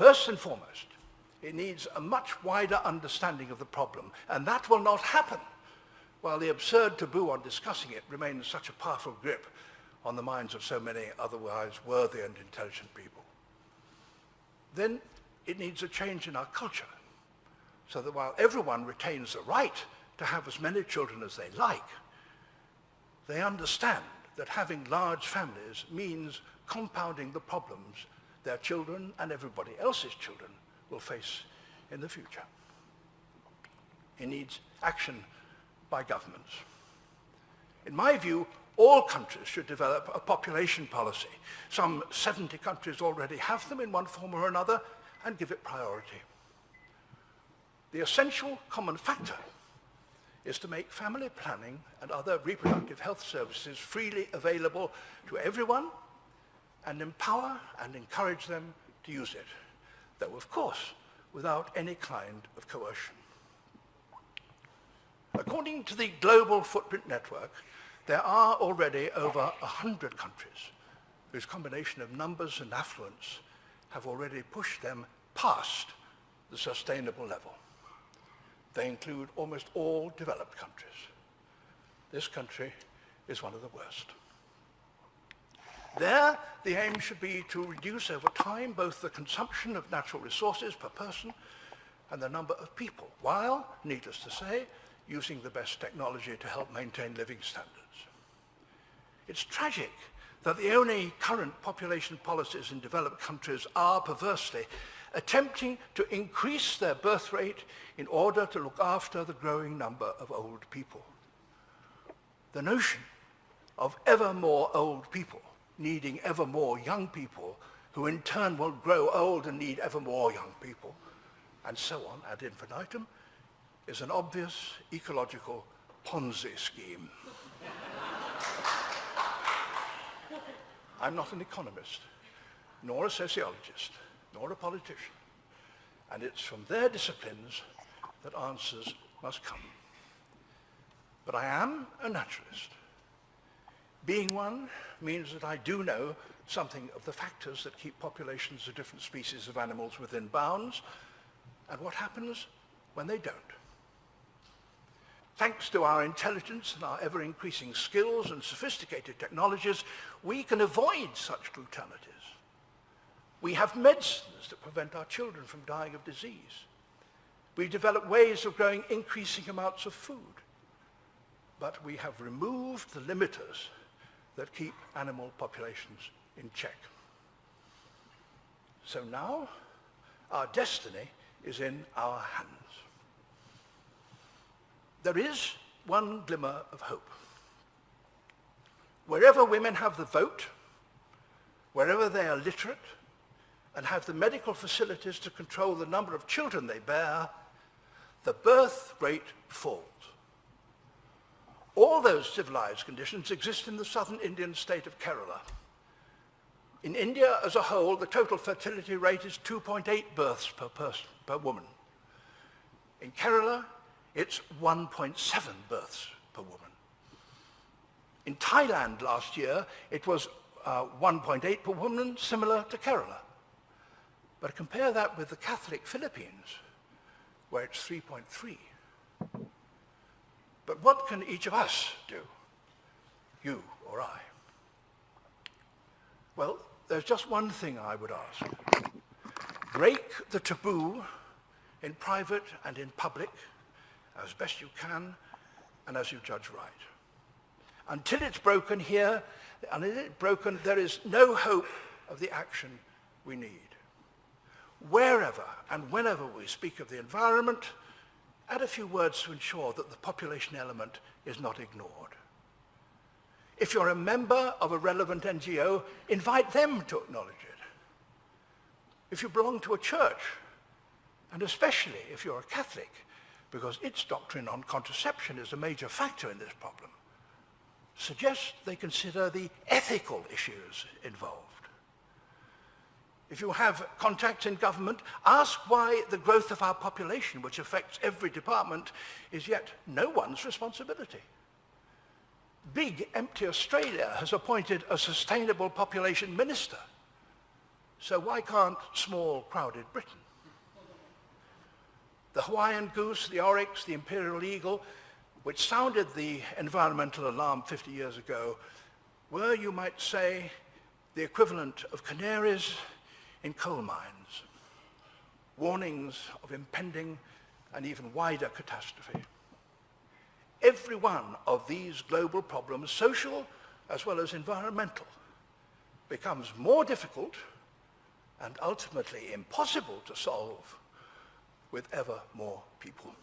First and foremost, it needs a much wider understanding of the problem, and that will not happen while the absurd taboo on discussing it remains such a powerful grip on the minds of so many otherwise worthy and intelligent people. Then it needs a change in our culture, so that while everyone retains the right to have as many children as they like, they understand that having large families means compounding the problems their children and everybody else's children will face in the future. It needs action by governments. In my view, all countries should develop a population policy. Some 70 countries already have them in one form or another, and give it priority. The essential common factor is to make family planning and other reproductive health services freely available to everyone and empower and encourage them to use it, though of course without any kind of coercion. According to the Global Footprint Network, there are already over 100 countries whose combination of numbers and affluence have already pushed them past the sustainable level. They include almost all developed countries. This country is one of the worst. There, the aim should be to reduce over time both the consumption of natural resources per person and the number of people, while, needless to say, using the best technology to help maintain living standards. It's tragic that the only current population policies in developed countries are, perversely, attempting to increase their birth rate in order to look after the growing number of old people. The notion of ever more old people needing ever more young people, who in turn will grow old and need ever more young people, and so on ad infinitum, is an obvious ecological Ponzi scheme. I'm not an economist, nor a sociologist, nor a politician, and it's from their disciplines that answers must come. But I am a naturalist. Being one means that I do know something of the factors that keep populations of different species of animals within bounds, and what happens when they don't. Thanks to our intelligence and our ever-increasing skills and sophisticated technologies, we can avoid such brutalities. We have medicines that prevent our children from dying of disease. We develop ways of growing increasing amounts of food. But we have removed the limiters that keep animal populations in check. So now, our destiny is in our hands. There is one glimmer of hope. Wherever women have the vote, wherever they are literate, and have the medical facilities to control the number of children they bear, the birth rate falls. All those civilized conditions exist in the southern Indian state of Kerala. In India as a whole, the total fertility rate is 2.8 births per woman. In Kerala, it's 1.7 births per woman. In Thailand last year, it was 1.8 per woman, similar to Kerala. But compare that with the Catholic Philippines, where it's 3.3. But what can each of us do, you or I? Well, there's just one thing I would ask. Break the taboo in private and in public as best you can and as you judge right. Until it's broken here, until it's broken, there is no hope of the action we need. Wherever and whenever we speak of the environment, add a few words to ensure that the population element is not ignored. If you're a member of a relevant NGO, invite them to acknowledge it. If you belong to a church, and especially if you're a Catholic, because its doctrine on contraception is a major factor in this problem, suggest they consider the ethical issues involved. If you have contacts in government, ask why the growth of our population, which affects every department, is yet no one's responsibility. Big, empty Australia has appointed a sustainable population minister. So why can't small, crowded Britain? The Hawaiian goose, the oryx, the imperial eagle, which sounded the environmental alarm 50 years ago, were, you might say, the equivalent of canaries in coal mines, warnings of impending and even wider catastrophe. Every one of these global problems, social as well as environmental, becomes more difficult and ultimately impossible to solve with ever more people.